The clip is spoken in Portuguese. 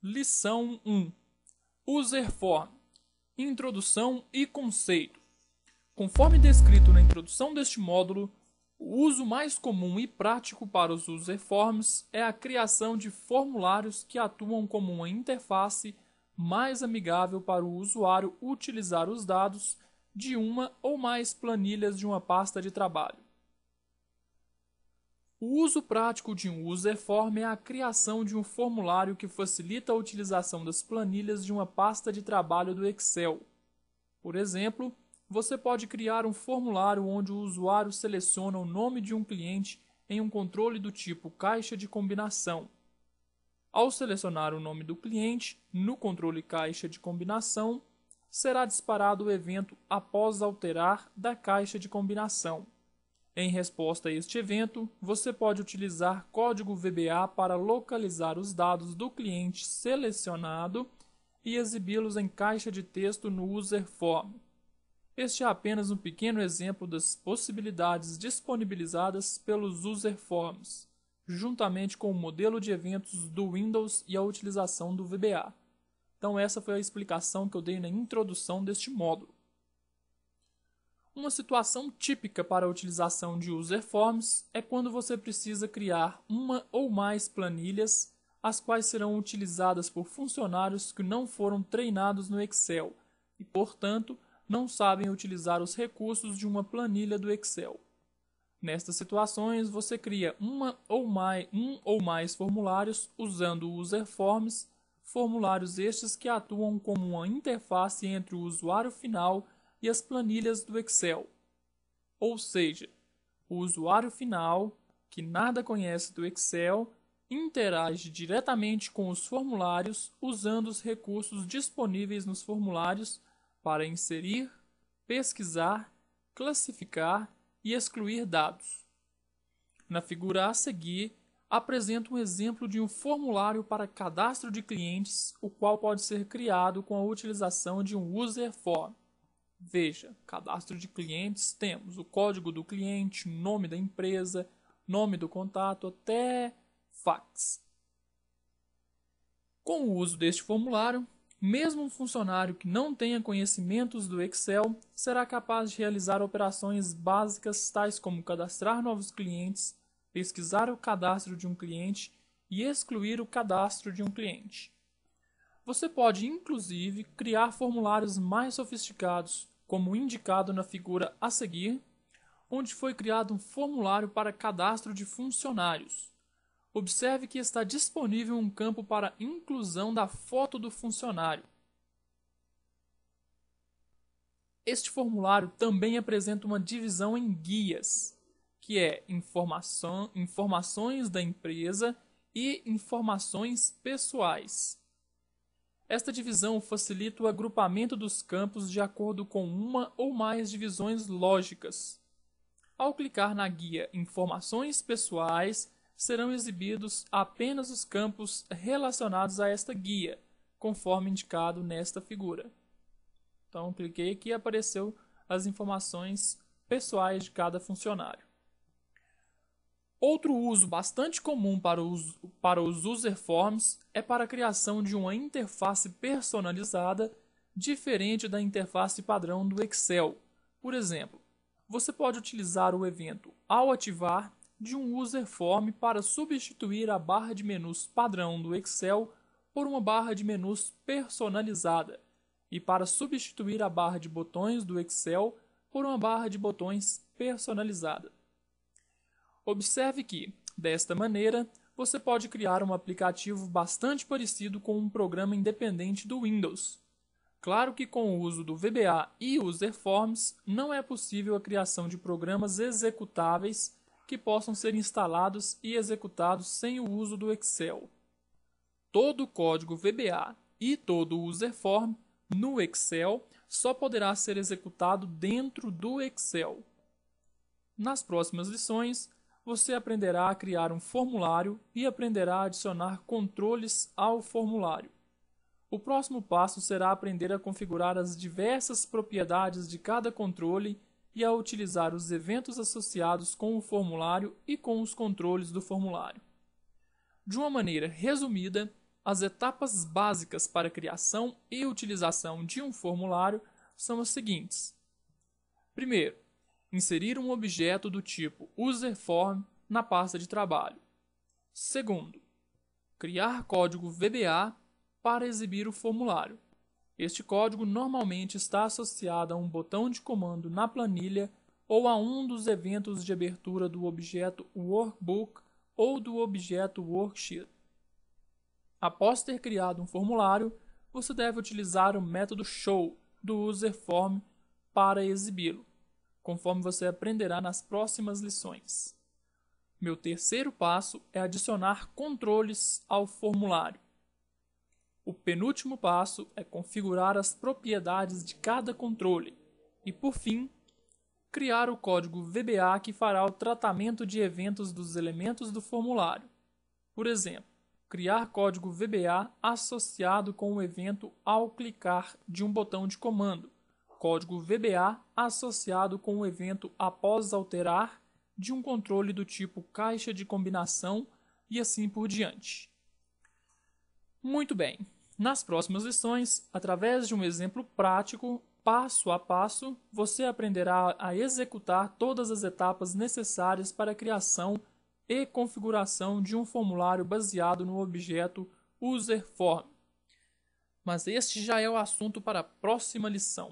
Lição 1. User Form. Introdução e conceito. Conforme descrito na introdução deste módulo, o uso mais comum e prático para os User Forms é a criação de formulários que atuam como uma interface mais amigável para o usuário utilizar os dados de uma ou mais planilhas de uma pasta de trabalho. O uso prático de um User Form é a criação de um formulário que facilita a utilização das planilhas de uma pasta de trabalho do Excel. Por exemplo, você pode criar um formulário onde o usuário seleciona o nome de um cliente em um controle do tipo caixa de combinação. Ao selecionar o nome do cliente no controle caixa de combinação, será disparado o evento após alterar da caixa de combinação. Em resposta a este evento, você pode utilizar código VBA para localizar os dados do cliente selecionado e exibi-los em caixa de texto no User Form. Este é apenas um pequeno exemplo das possibilidades disponibilizadas pelos User Forms, juntamente com o modelo de eventos do Windows e a utilização do VBA. Então essa foi a explicação que eu dei na introdução deste módulo. Uma situação típica para a utilização de User Forms é quando você precisa criar uma ou mais planilhas, as quais serão utilizadas por funcionários que não foram treinados no Excel e, portanto, não sabem utilizar os recursos de uma planilha do Excel. Nestas situações, você cria um ou mais formulários usando o User Forms, formulários estes que atuam como uma interface entre o usuário final e as planilhas do Excel. Ou seja, o usuário final, que nada conhece do Excel, interage diretamente com os formulários usando os recursos disponíveis nos formulários para inserir, pesquisar, classificar e excluir dados. Na figura a seguir, apresento um exemplo de um formulário para cadastro de clientes, o qual pode ser criado com a utilização de um User Form. Veja, cadastro de clientes, temos o código do cliente, nome da empresa, nome do contato, até fax. Com o uso deste formulário, mesmo um funcionário que não tenha conhecimentos do Excel será capaz de realizar operações básicas tais como cadastrar novos clientes, pesquisar o cadastro de um cliente e excluir o cadastro de um cliente. Você pode, inclusive, criar formulários mais sofisticados, como indicado na figura a seguir, onde foi criado um formulário para cadastro de funcionários. Observe que está disponível um campo para inclusão da foto do funcionário. Este formulário também apresenta uma divisão em guias, que é informações da empresa e informações pessoais. Esta divisão facilita o agrupamento dos campos de acordo com uma ou mais divisões lógicas. Ao clicar na guia Informações Pessoais, serão exibidos apenas os campos relacionados a esta guia, conforme indicado nesta figura. Então, cliquei aqui e apareceu as informações pessoais de cada funcionário. Outro uso bastante comum para os User Forms é para a criação de uma interface personalizada diferente da interface padrão do Excel. Por exemplo, você pode utilizar o evento ao ativar de um User Form para substituir a barra de menus padrão do Excel por uma barra de menus personalizada e para substituir a barra de botões do Excel por uma barra de botões personalizada. Observe que, desta maneira, você pode criar um aplicativo bastante parecido com um programa independente do Windows. Claro que com o uso do VBA e User Forms, não é possível a criação de programas executáveis que possam ser instalados e executados sem o uso do Excel. Todo o código VBA e todo o User Form no Excel só poderá ser executado dentro do Excel. Nas próximas lições, você aprenderá a criar um formulário e aprenderá a adicionar controles ao formulário. O próximo passo será aprender a configurar as diversas propriedades de cada controle e a utilizar os eventos associados com o formulário e com os controles do formulário. De uma maneira resumida, As etapas básicas para a criação e utilização de um formulário são as seguintes. Primeiro, inserir um objeto do tipo userform na pasta de trabalho. Segundo, criar código VBA para exibir o formulário. Este código normalmente está associado a um botão de comando na planilha ou a um dos eventos de abertura do objeto Workbook ou do objeto Worksheet. Após ter criado um formulário, você deve utilizar o método show do userform para exibi-lo, conforme você aprenderá nas próximas lições. Meu terceiro passo é adicionar controles ao formulário. O penúltimo passo é configurar as propriedades de cada controle e, por fim, criar o código VBA que fará o tratamento de eventos dos elementos do formulário. Por exemplo, criar código VBA associado com o evento ao clicar de um botão de comando, código VBA associado com o evento após alterar de um controle do tipo caixa de combinação e assim por diante. Muito bem, nas próximas lições, através de um exemplo prático, passo a passo, você aprenderá a executar todas as etapas necessárias para a criação e configuração de um formulário baseado no objeto userform. Mas este já é o assunto para a próxima lição.